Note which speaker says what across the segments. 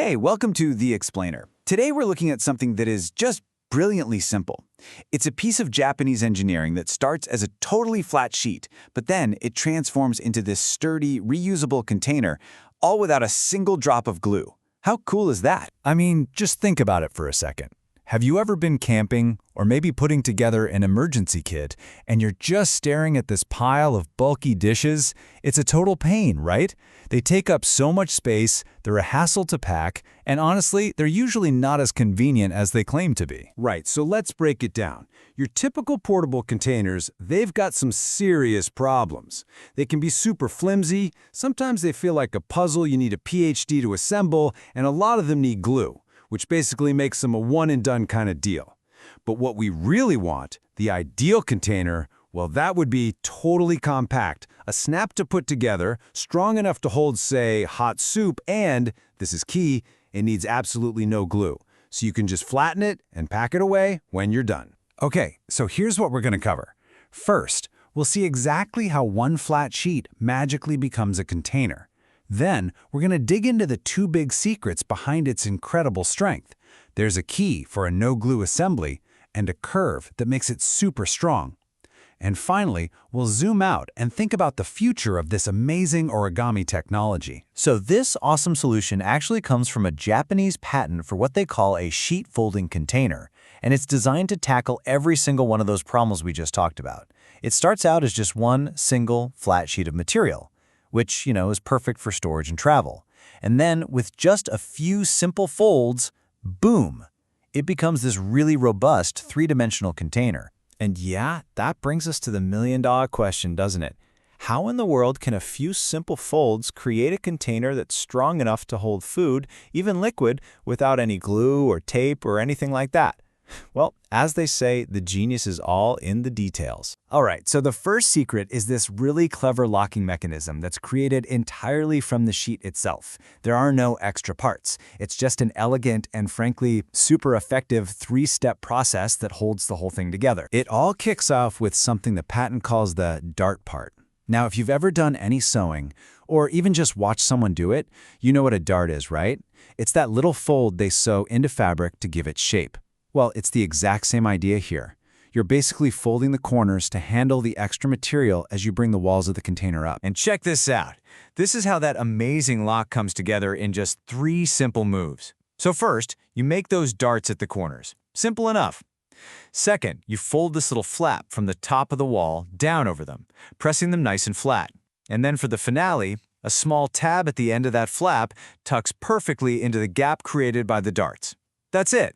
Speaker 1: Hey, welcome to The Explainer. Today we're looking at something that is just brilliantly simple. It's a piece of Japanese engineering that starts as a totally flat sheet, but then it transforms into this sturdy, reusable container, all without a single drop of glue. How cool is that?
Speaker 2: I mean, just think about it for a second. Have you ever been camping or maybe putting together an emergency kit and you're just staring at this pile of bulky dishes? It's a total pain, right? They take up so much space, they're a hassle to pack, and honestly, they're usually not as convenient as they claim to be.
Speaker 3: Right, so let's break it down. Your typical portable containers, they've got some serious problems. They can be super flimsy, sometimes they feel like a puzzle you need a PhD to assemble, and a lot of them need glue, which basically makes them a one-and-done kind of deal. But what we really want, the ideal container, well, that would be totally compact, a snap to put together, strong enough to hold, say, hot soup, and, this is key, it needs absolutely no glue. So you can just flatten it and pack it away when you're done.
Speaker 1: Okay, so here's what we're going to cover. First, we'll see exactly how one flat sheet magically becomes a container. Then, we're going to dig into the two big secrets behind its incredible strength. There's a key for a no-glue assembly and a curve that makes it super strong. And finally, we'll zoom out and think about the future of this amazing origami technology.
Speaker 4: So this awesome solution actually comes from a Japanese patent for what they call a sheet folding container, and it's designed to tackle every single one of those problems we just talked about. It starts out as just one single flat sheet of material, which, is perfect for storage and travel. And then with just a few simple folds, boom, it becomes this really robust three-dimensional container.
Speaker 2: And yeah, that brings us to the million-dollar question, doesn't it? How in the world can a few simple folds create a container that's strong enough to hold food, even liquid, without any glue or tape or anything like that? Well, as they say, the genius is all in the details.
Speaker 1: All right, so the first secret is this really clever locking mechanism that's created entirely from the sheet itself. There are no extra parts. It's just an elegant and frankly super effective three-step process that holds the whole thing together. It all kicks off with something the patent calls the dart part. Now, if you've ever done any sewing, or even just watched someone do it, you know what a dart is, right? It's that little fold they sew into fabric to give it shape. Well, it's the exact same idea here. You're basically folding the corners to handle the extra material as you bring the walls of the container up.
Speaker 5: And check this out. This is how that amazing lock comes together in just 3 simple moves. So first, you make those darts at the corners. Simple enough. Second, you fold this little flap from the top of the wall down over them, pressing them nice and flat. And then for the finale, a small tab at the end of that flap tucks perfectly into the gap created by the darts. That's it.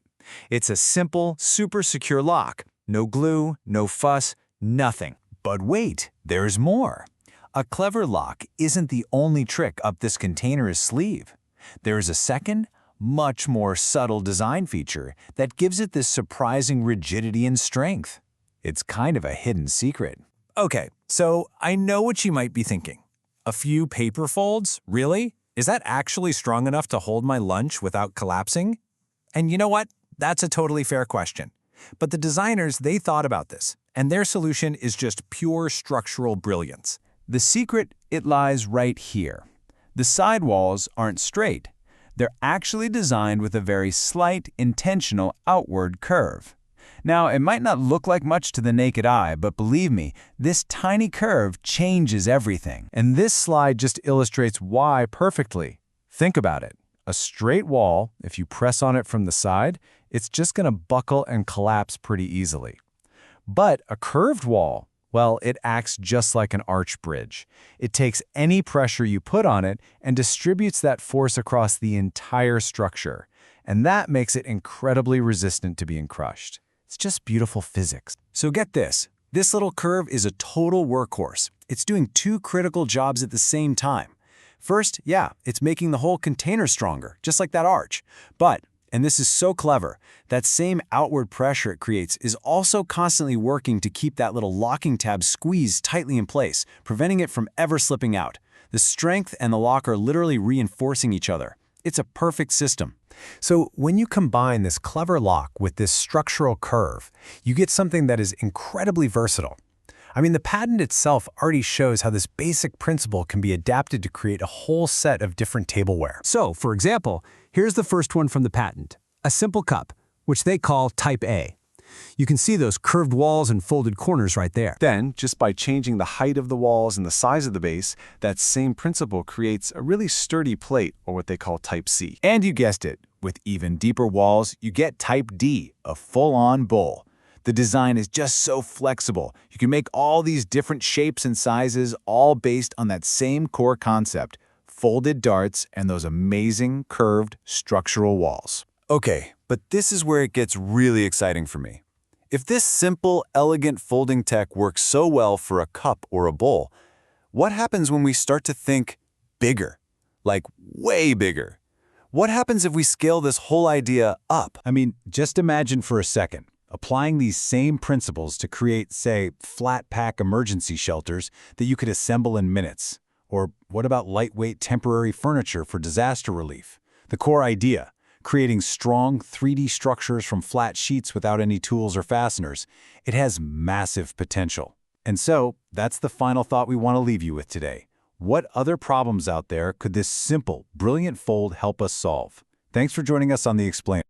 Speaker 5: It's a simple, super secure lock. No glue, no fuss, nothing.
Speaker 4: But wait, there's more. A clever lock isn't the only trick up this container's sleeve. There's a second, much more subtle design feature that gives it this surprising rigidity and strength. It's kind of a hidden secret.
Speaker 2: Okay, so I know what you might be thinking. A few paper folds? Really? Is that actually strong enough to hold my lunch without collapsing? And you know what? That's a totally fair question. But the designers, they thought about this, and their solution is just pure structural brilliance.
Speaker 1: The secret, it lies right here. The sidewalls aren't straight. They're actually designed with a very slight, intentional outward curve. Now, it might not look like much to the naked eye, but believe me, this tiny curve changes everything. And this slide just illustrates why perfectly. Think about it. A straight wall, if you press on it from the side, it's just going to buckle and collapse pretty easily. But a curved wall, well, it acts just like an arch bridge. It takes any pressure you put on it and distributes that force across the entire structure. And that makes it incredibly resistant to being crushed. It's just beautiful physics. So get this. This little curve is a total workhorse. It's doing 2 critical jobs at the same time. First, yeah, it's making the whole container stronger, just like that arch. But, and this is so clever, that same outward pressure it creates is also constantly working to keep that little locking tab squeezed tightly in place, preventing it from ever slipping out. The strength and the lock are literally reinforcing each other. It's a perfect system.
Speaker 3: So when you combine this clever lock with this structural curve, you get something that is incredibly versatile. I mean, the patent itself already shows how this basic principle can be adapted to create a whole set of different tableware. So, for example, here's the first one from the patent, a simple cup, which they call Type A. You can see those curved walls and folded corners right there.
Speaker 1: Then, just by changing the height of the walls and the size of the base, that same principle creates a really sturdy plate, or what they call Type C. And you guessed it, with even deeper walls, you get Type D, a full-on bowl. The design is just so flexible. You can make all these different shapes and sizes, all based on that same core concept, folded darts and those amazing curved structural walls.
Speaker 2: Okay, but this is where it gets really exciting for me. If this simple, elegant folding tech works so well for a cup or a bowl, what happens when we start to think bigger? Like way bigger? What happens if we scale this whole idea up?
Speaker 3: I mean, just imagine for a second, applying these same principles to create, say, flat pack emergency shelters that you could assemble in minutes. Or what about lightweight temporary furniture for disaster relief? The core idea, creating strong 3D structures from flat sheets without any tools or fasteners, it has massive potential. And so, that's the final thought we want to leave you with today. What other problems out there could this simple, brilliant fold help us solve? Thanks for joining us on The Explainer.